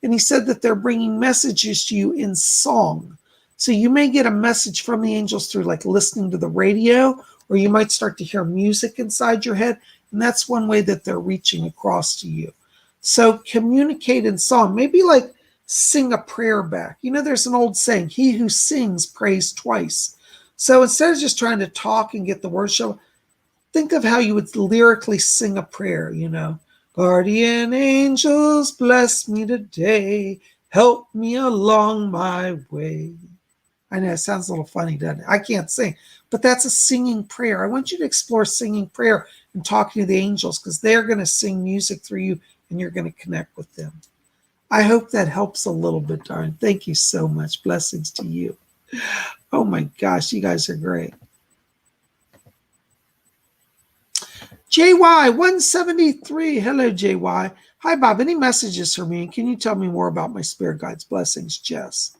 Speaker 1: And he said that they're bringing messages to you in song. So you may get a message from the angels through like listening to the radio, or you might start to hear music inside your head. And that's one way that they're reaching across to you. So communicate in song. Maybe like sing a prayer back. There's an old saying, he who sings prays twice. So instead of just trying to talk and get the words shown, think of how you would lyrically sing a prayer, Guardian angels, bless me today. Help me along my way. I know it sounds a little funny, doesn't it? I can't sing, but that's a singing prayer. I want you to explore singing prayer and talking to the angels, because they're going to sing music through you and you're going to connect with them. I hope that helps a little bit, darling. Thank you so much. Blessings to you. Oh my gosh, you guys are great. JY173. Hello, JY. Hi, Bob. Any messages for me? Can you tell me more about my spirit guides? Blessings, Jess.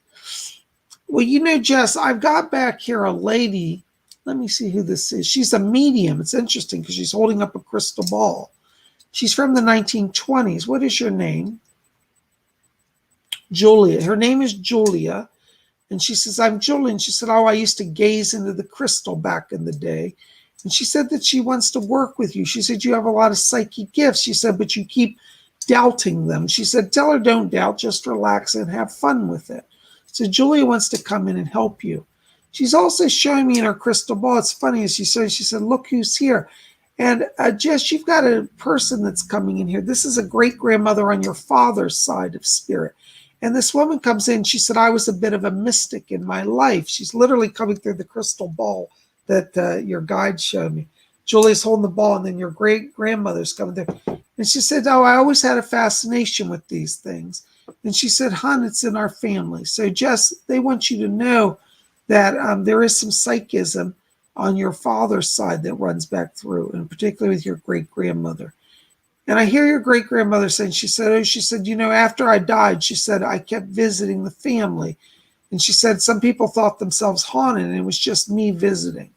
Speaker 1: Well, Jess, I've got back here a lady. Let me see who this is. She's a medium. It's interesting because she's holding up a crystal ball. She's from the 1920s. What is your name? Julia. Her name is Julia. And she says, I'm Julia. And she said, I used to gaze into the crystal back in the day. And she said that she wants to work with you. She said, you have a lot of psychic gifts. She said, but you keep doubting them. She said, tell her don't doubt, just relax and have fun with it. So Julia wants to come in and help you. She's also showing me in her crystal ball. It's funny, as she said, look who's here. And Jess, you've got a person that's coming in here. This is a great-grandmother on your father's side of spirit. And this woman comes in. She said, I was a bit of a mystic in my life. She's literally coming through the crystal ball that your guide showed me. Julia's holding the ball, and then your great-grandmother's coming there. And she said, I always had a fascination with these things. And she said, hon, it's in our family. So Jess, they want you to know that there is some psychism on your father's side that runs back through, and particularly with your great-grandmother. And I hear your great-grandmother saying, she said, after I died, she said, I kept visiting the family. And she said, some people thought themselves haunted, and it was just me visiting.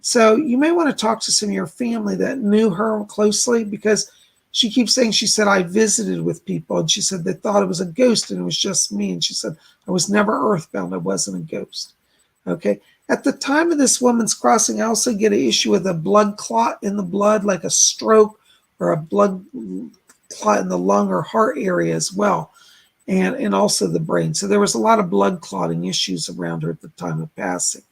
Speaker 1: So you may want to talk to some of your family that knew her closely, because she keeps saying, she said, I visited with people, and she said they thought it was a ghost, and it was just me. And she said, I was never earthbound. I wasn't a ghost. Okay. At the time of this woman's crossing, I also get an issue with a blood clot in the blood, like a stroke or a blood clot in the lung or heart area as well, and also the brain. So there was a lot of blood clotting issues around her at the time of passing.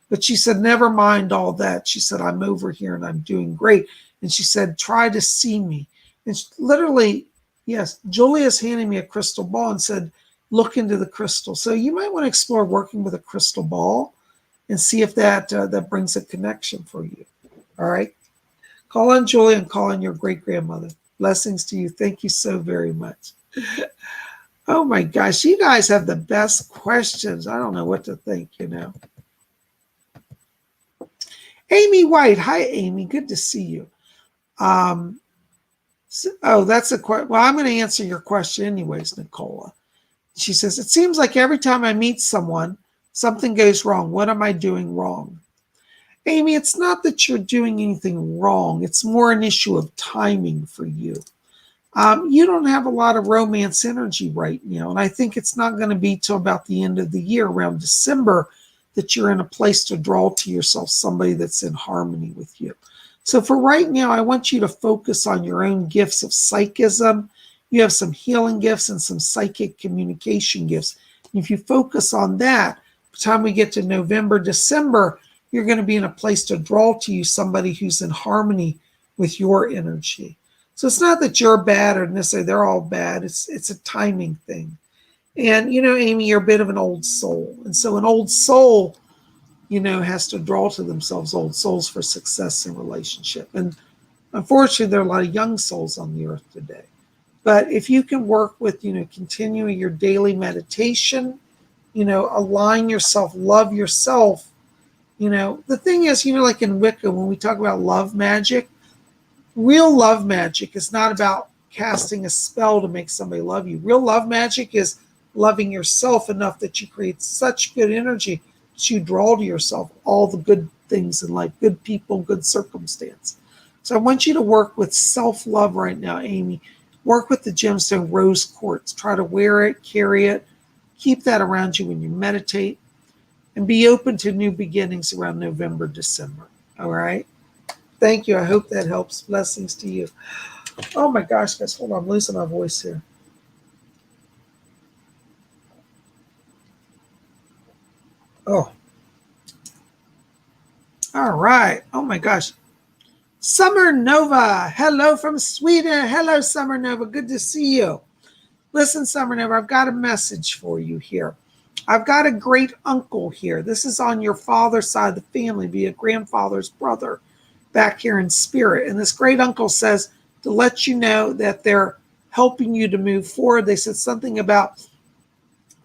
Speaker 1: But she said, never mind all that. She said, I'm over here and I'm doing great. And she said, try to see me. And literally, yes, Julia's handing me a crystal ball and said, look into the crystal. So you might want to explore working with a crystal ball and see if that brings a connection for you. All right. Call on Julia and call on your great-grandmother. Blessings to you. Thank you so very much. Oh my gosh, you guys have the best questions. I don't know what to think, Amy White. Hi, Amy. Good to see you. That's a question. Well, I'm going to answer your question anyways, Nicola. She says, it seems like every time I meet someone, something goes wrong. What am I doing wrong? Amy, it's not that you're doing anything wrong. It's more an issue of timing for you. You don't have a lot of romance energy right now. And I think it's not going to be till about the end of the year, around December, that you're in a place to draw to yourself somebody that's in harmony with you. So for right now, I want you to focus on your own gifts of psychism. You have some healing gifts and some psychic communication gifts. And if you focus on that, by the time we get to November, December, you're going to be in a place to draw to you somebody who's in harmony with your energy. So it's not that you're bad or necessarily they're all bad. It's a timing thing. And, Amy, you're a bit of an old soul. And so an old soul, has to draw to themselves old souls for success in relationship. And unfortunately, there are a lot of young souls on the earth today. But if you can work with, continuing your daily meditation, align yourself, love yourself, the thing is, like in Wicca, when we talk about love magic, real love magic is not about casting a spell to make somebody love you. Real love magic is loving yourself enough that you create such good energy that you draw to yourself all the good things in life, good people, good circumstance. So I want you to work with self-love right now, Amy. Work with the gemstone rose quartz. Try to wear it, carry it. Keep that around you when you meditate. And be open to new beginnings around November, December. All right? Thank you. I hope that helps. Blessings to you. Oh my gosh, guys. Hold on. I'm losing my voice here. Oh. All right. Oh my gosh. Summer Nova. Hello from Sweden. Hello, Summer Nova. Good to see you. Listen, Summer Nova, I've got a message for you here. I've got a great uncle here. This is on your father's side of the family, be a grandfather's brother back here in spirit. And this great uncle says to let you know that they're helping you to move forward. They said something about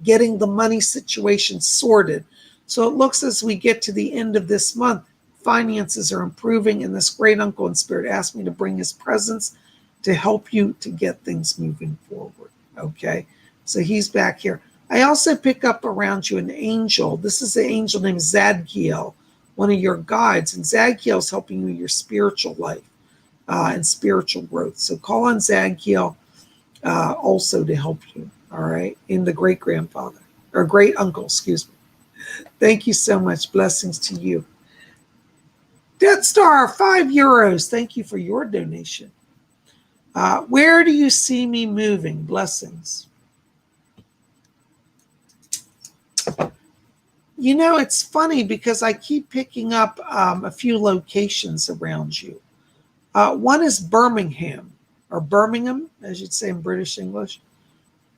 Speaker 1: getting the money situation sorted. So it looks as we get to the end of this month, finances are improving, and this great uncle in spirit asked me to bring his presence to help you to get things moving forward. Okay, so he's back here. I also pick up around you an angel. This is an angel named Zadkiel, one of your guides, and Zadkiel is helping you with your spiritual life and spiritual growth. So call on Zadkiel also to help you, all right, in the great-grandfather, or great-uncle, excuse me. Thank you so much. Blessings to you. Death Star, €5. Thank you for your donation. Where do you see me moving? Blessings. It's funny because I keep picking up a few locations around you. One is Birmingham, or Birmingham, as you'd say in British English.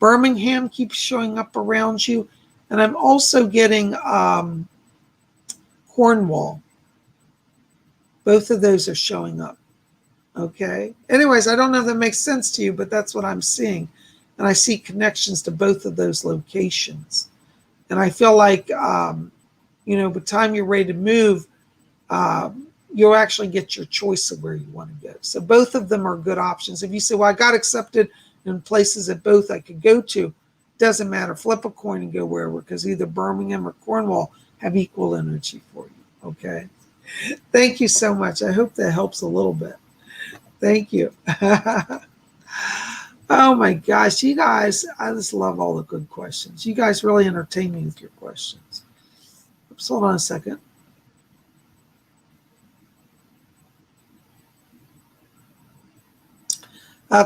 Speaker 1: Birmingham keeps showing up around you. And I'm also getting Cornwall. Both of those are showing up. Okay. Anyways, I don't know if that makes sense to you, but that's what I'm seeing. And I see connections to both of those locations. And I feel like, by the time you're ready to move, you'll actually get your choice of where you want to go. So both of them are good options. If you say, well, I got accepted in places that both I could go to, doesn't matter. Flip a coin and go wherever, because either Birmingham or Cornwall have equal energy for you. Okay. Thank you so much. I hope that helps a little bit. Thank you. Oh my gosh, you guys, I just love all the good questions. You guys really entertain me with your questions. Oops, hold on a second.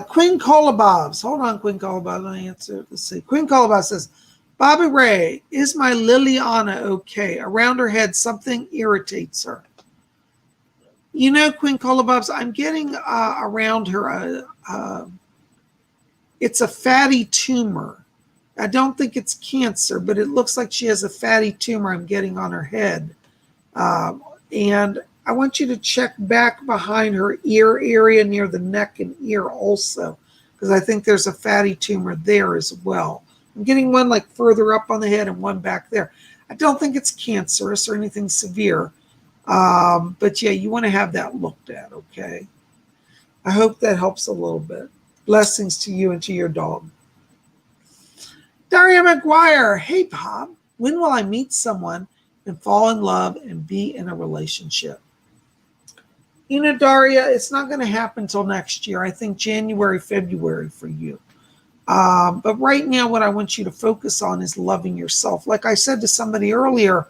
Speaker 1: Queen Colabobs. Hold on, Queen Colabobs. Let me answer. Let's see. Queen Colabobs says, Bobby Ray, is my Liliana okay? Around her head, something irritates her. Queen Colabobs, I'm getting around her, it's a fatty tumor. I don't think it's cancer, but it looks like she has a fatty tumor I'm getting on her head. And I want you to check back behind her ear area near the neck and ear also, because I think there's a fatty tumor there as well. I'm getting one like further up on the head and one back there. I don't think it's cancerous or anything severe. But yeah, you want to have that looked at, okay? I hope that helps a little bit. Blessings to you and to your dog. Daria McGuire, hey Bob, when will I meet someone and fall in love and be in a relationship? You know, Daria, it's not going to happen until next year. I think January, February for you. But right now, what I want you to focus on is loving yourself. Like I said to somebody earlier,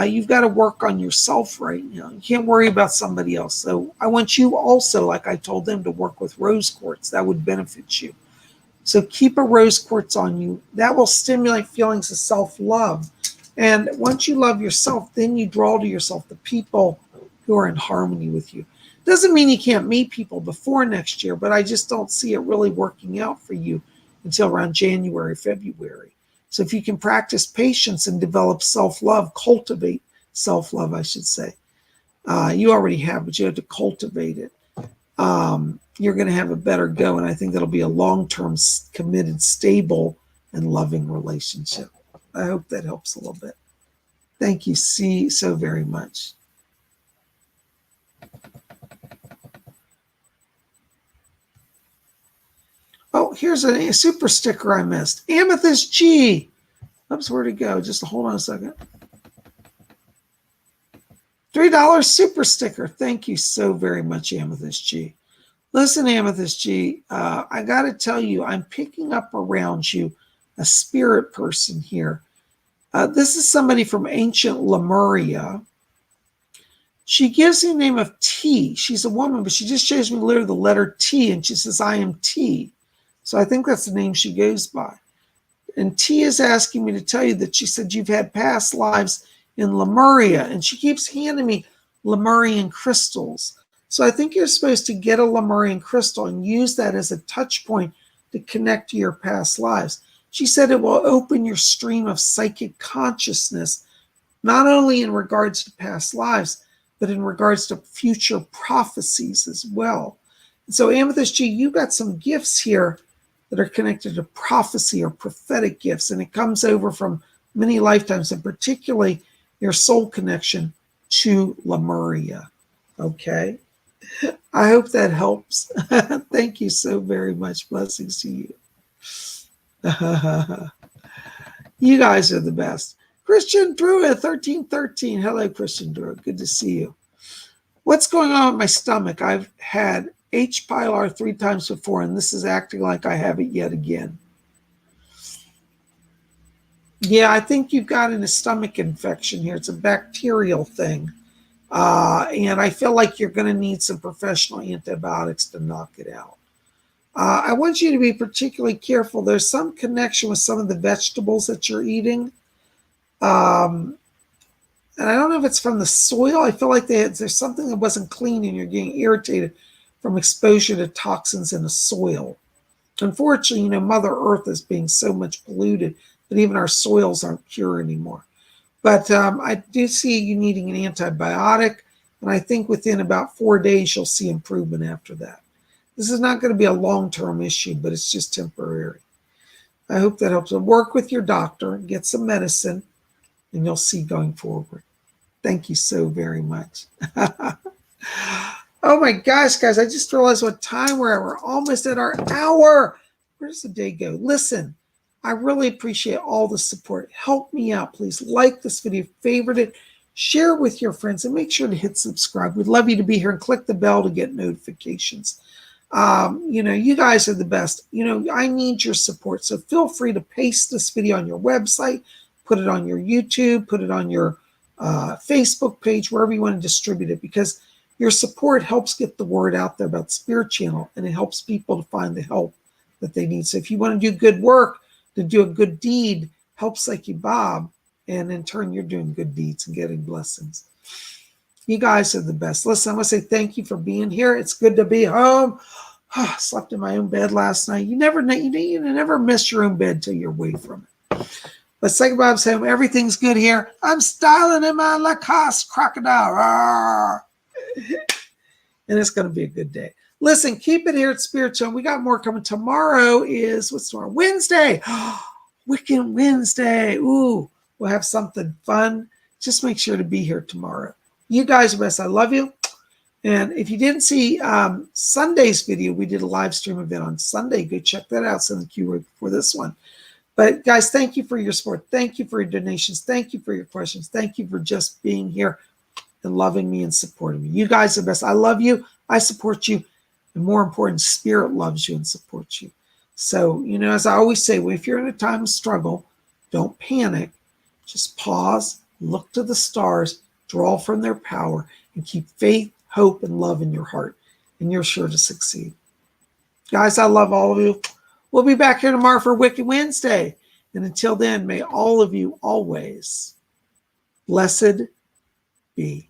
Speaker 1: you've got to work on yourself right now. You can't worry about somebody else. So I want you also, like I told them, to work with rose quartz. That would benefit you. So keep a rose quartz on you. That will stimulate feelings of self-love. And once you love yourself, then you draw to yourself the people who are in harmony with you. Doesn't mean you can't meet people before next year, but I just don't see it really working out for you until around January, February. So if you can practice patience and develop self-love, cultivate self-love, I should say. You already have, but you have to cultivate it. You're going to have a better go, and I think that'll be a long-term, committed, stable, and loving relationship. I hope that helps a little bit. Thank you so very much. Oh, here's a super sticker I missed. Amethyst G. Oops, where'd it go? Just hold on a second. $3 super sticker. Thank you so very much, Amethyst G. Listen, Amethyst G, I got to tell you, I'm picking up around you a spirit person here. This is somebody from ancient Lemuria. She gives me the name of T. She's a woman, but she just shows me literally the letter T, and she says, I am T. So I think that's the name she goes by. And T is asking me to tell you that she said you've had past lives in Lemuria, and she keeps handing me Lemurian crystals. So I think you're supposed to get a Lemurian crystal and use that as a touch point to connect to your past lives. She said it will open your stream of psychic consciousness, not only in regards to past lives, but in regards to future prophecies as well. And so Amethyst G, you got some gifts here that are connected to prophecy or prophetic gifts, and it comes over from many lifetimes, and particularly your soul connection to Lemuria. Okay? I hope that helps. Thank you so very much. Blessings to you. You guys are the best. Christian Druid 1313. Hello, Christian Druid. Good to see you. What's going on with my stomach? I've had H. pylori 3 times before, and this is acting like I have it yet again. Yeah, I think you've got a stomach infection here. It's a bacterial thing. And I feel like you're going to need some professional antibiotics to knock it out. I want you to be particularly careful. There's some connection with some of the vegetables that you're eating. And I don't know if it's from the soil. I feel like there's something that wasn't clean and you're getting irritated from exposure to toxins in the soil. Unfortunately, you know, Mother Earth is being so much polluted that even our soils aren't pure anymore. But I do see you needing an antibiotic, and I think within about 4 days you'll see improvement after that. This is not going to be a long-term issue, but it's just temporary. I hope that helps. Work with your doctor, get some medicine, and you'll see going forward. Thank you so very much. Oh my gosh, guys, I just realized what time we're at. We're almost at our hour. Where does the day go? Listen, I really appreciate all the support. Help me out, please. Like this video, favorite it, share it with your friends, and make sure to hit subscribe. We'd love you to be here and click the bell to get notifications. You know, you guys are the best. You know, I need your support. So feel free to paste this video on your website, put it on your YouTube, put it on your Facebook page, wherever you want to distribute it, because your support helps get the word out there about Spirit Channel, and it helps people to find the help that they need. So if you want to do good work, to do a good deed, help Psychic Bob, and in turn, you're doing good deeds and getting blessings. You guys are the best. Listen, I want to say thank you for being here. It's good to be home. I slept in my own bed last night. You never miss your own bed till you're away from it. But Psychic Bob's home. Everything's good here. I'm styling in my Lacoste crocodile. And it's going to be a good day. Listen, keep it here at Spirit Channel. We got more coming. Tomorrow is, what's tomorrow? Wednesday. Wicked Wednesday. Ooh, we'll have something fun. Just make sure to be here tomorrow. You guys are best. I love you. And if you didn't see Sunday's video, we did a live stream event on Sunday. Go check that out. Send the keyword for this one. But guys, thank you for your support. Thank you for your donations. Thank you for your questions. Thank you for just being here and loving me and supporting me. You guys are best. I love you. I support you. And more important, Spirit loves you and supports you. So, as I always say, if you're in a time of struggle, don't panic. Just pause, look to the stars, draw from their power, and keep faith, hope, and love in your heart. And you're sure to succeed. Guys, I love all of you. We'll be back here tomorrow for Wicked Wednesday. And until then, may all of you always blessed be.